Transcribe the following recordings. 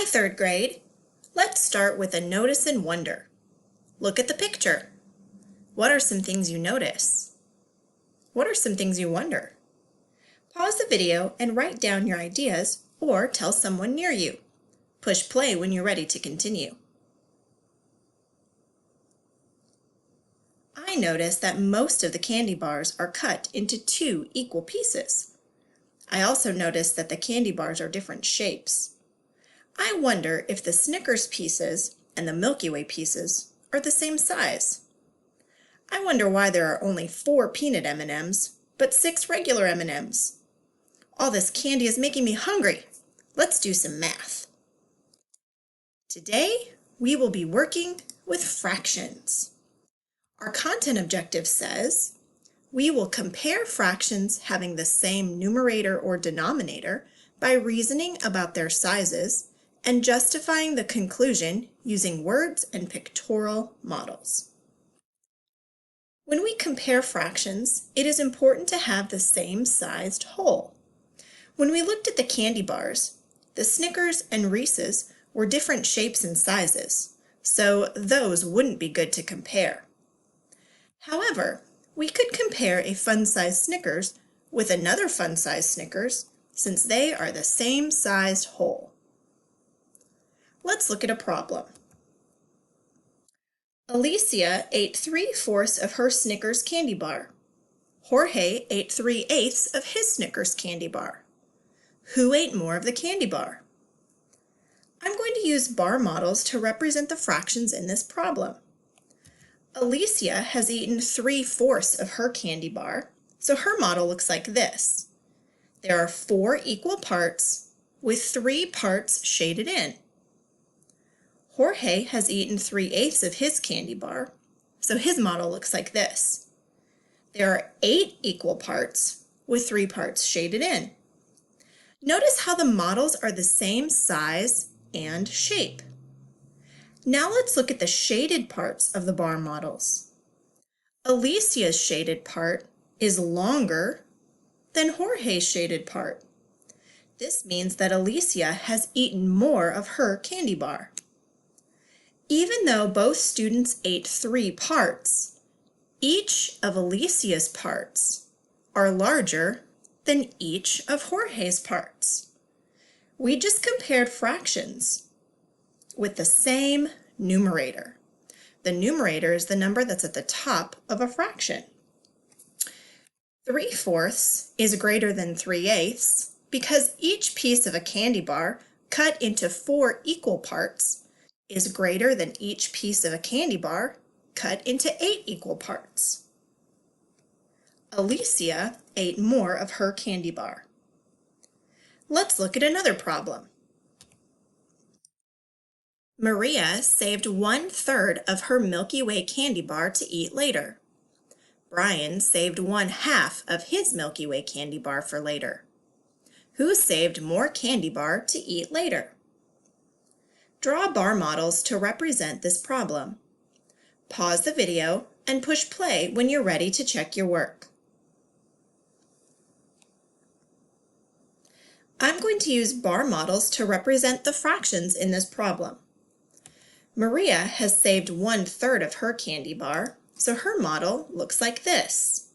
Hi, third grade. Let's start with a notice and wonder. Look at the picture. What are some things you notice? What are some things you wonder? Pause the video and write down your ideas or tell someone near you. Push play when you're ready to continue. I notice that most of the candy bars are cut into 2 equal pieces. I also notice that the candy bars are different shapes. I wonder if the Snickers pieces and the Milky Way pieces are the same size. I wonder why there are only 4 peanut M&Ms, but 6 regular M&Ms. All this candy is making me hungry. Let's do some math. Today, we will be working with fractions. Our content objective says, we will compare fractions having the same numerator or denominator by reasoning about their sizes and justifying the conclusion using words and pictorial models. When we compare fractions, it is important to have the same sized whole. When we looked at the candy bars, the Snickers and Reese's were different shapes and sizes, so those wouldn't be good to compare. However, we could compare a fun-sized Snickers with another fun-sized Snickers since they are the same sized whole. Let's look at a problem. Alicia ate 3/4 of her Snickers candy bar. Jorge ate 3/8 of his Snickers candy bar. Who ate more of the candy bar? I'm going to use bar models to represent the fractions in this problem. Alicia has eaten 3/4 of her candy bar, so her model looks like this. There are 4 equal parts with 3 parts shaded in. Jorge has eaten 3/8 of his candy bar, so his model looks like this. There are 8 equal parts with 3 parts shaded in. Notice how the models are the same size and shape. Now let's look at the shaded parts of the bar models. Alicia's shaded part is longer than Jorge's shaded part. This means that Alicia has eaten more of her candy bar. Even though both students ate 3 parts, each of Alicia's parts are larger than each of Jorge's parts. We just compared fractions with the same numerator. The numerator is the number that's at the top of a fraction. 3/4 is greater than 3/8 because each piece of a candy bar cut into 4 equal parts is greater than each piece of a candy bar cut into 8 equal parts. Alicia ate more of her candy bar. Let's look at another problem. Maria saved 1/3 of her Milky Way candy bar to eat later. Brian saved 1/2 of his Milky Way candy bar for later. Who saved more candy bar to eat later? Draw bar models to represent this problem. Pause the video and push play when you're ready to check your work. I'm going to use bar models to represent the fractions in this problem. Maria has saved 1/3 of her candy bar, so her model looks like this.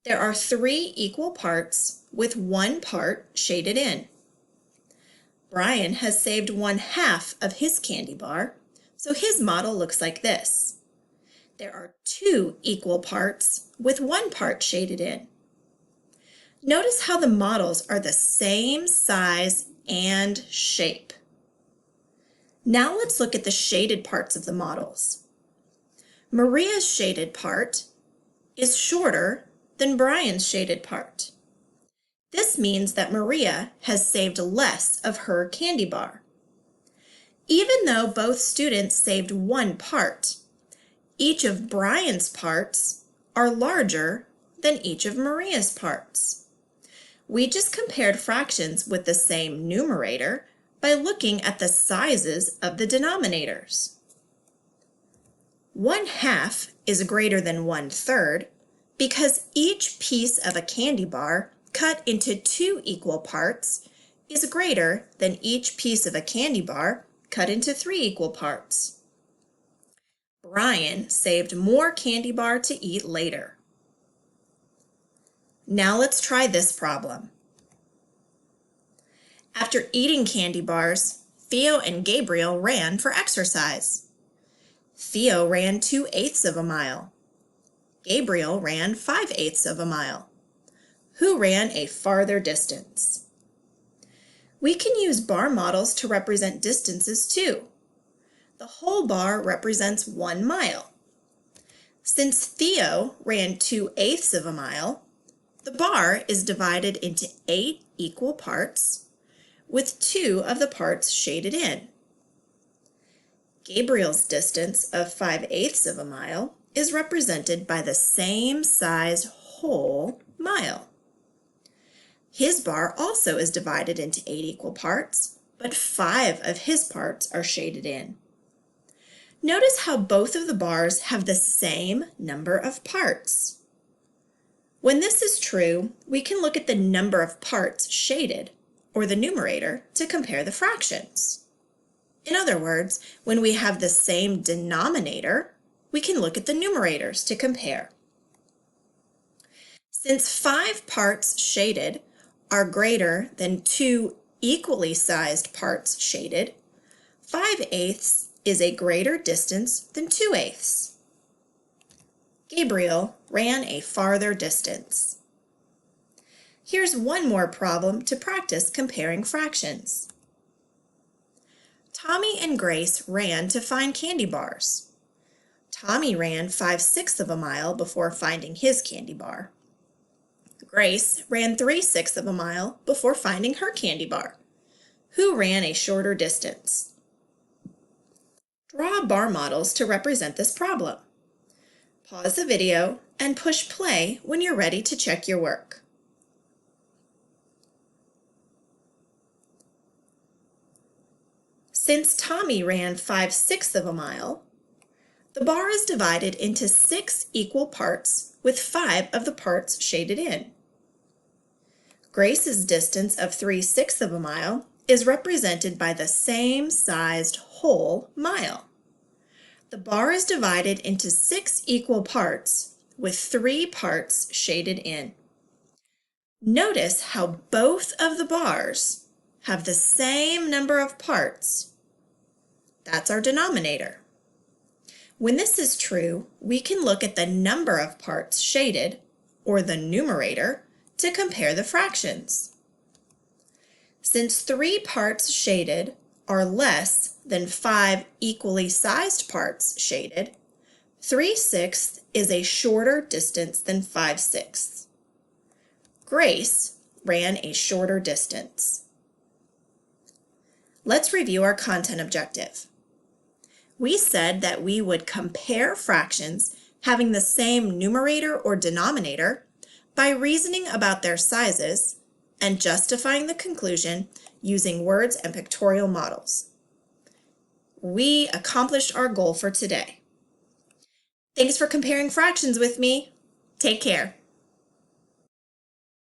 There are 3 equal parts with 1 part shaded in. Brian has saved 1/2 of his candy bar, so his model looks like this. There are 2 equal parts with 1 part shaded in. Notice how the models are the same size and shape. Now let's look at the shaded parts of the models. Maria's shaded part is shorter than Brian's shaded part. This means that Maria has saved less of her candy bar. Even though both students saved 1 part, each of Brian's parts are larger than each of Maria's parts. We just compared fractions with the same numerator by looking at the sizes of the denominators. 1/2 is greater than 1/3 because each piece of a candy bar cut into 2 equal parts is greater than each piece of a candy bar cut into 3 equal parts. Brian saved more candy bar to eat later. Now let's try this problem. After eating candy bars, Theo and Gabriel ran for exercise. Theo ran 2/8 of a mile. Gabriel ran 5/8 of a mile. Who ran a farther distance? We can use bar models to represent distances too. The whole bar represents 1 mile. Since Theo ran 2/8 of a mile, the bar is divided into 8 equal parts, with 2 of the parts shaded in. Gabriel's distance of 5/8 of a mile is represented by the same size whole mile. His bar also is divided into 8 equal parts, but 5 of his parts are shaded in. Notice how both of the bars have the same number of parts. When this is true, we can look at the number of parts shaded, or the numerator, to compare the fractions. In other words, when we have the same denominator, we can look at the numerators to compare. Since 5 parts shaded are greater than 2 equally sized parts shaded, 5/8 is a greater distance than 2/8. Gabriel ran a farther distance. Here's one more problem to practice comparing fractions. Tommy and Grace ran to find candy bars. Tommy ran 5/6 of a mile before finding his candy bar. Grace ran 3/6 of a mile before finding her candy bar. Who ran a shorter distance? Draw bar models to represent this problem. Pause the video and push play when you're ready to check your work. Since Tommy ran 5/6 of a mile, the bar is divided into 6 equal parts with 5 of the parts shaded in. Grace's distance of 3/6 of a mile is represented by the same sized whole mile. The bar is divided into 6 equal parts with 3 parts shaded in. Notice how both of the bars have the same number of parts. That's our denominator. When this is true, we can look at the number of parts shaded, or the numerator, to compare the fractions. Since 3 parts shaded are less than 5 equally sized parts shaded, 3/6 is a shorter distance than 5/6. Grace ran a shorter distance. Let's review our content objective. We said that we would compare fractions having the same numerator or denominator by reasoning about their sizes and justifying the conclusion using words and pictorial models. We accomplished our goal for today. Thanks for comparing fractions with me. Take care.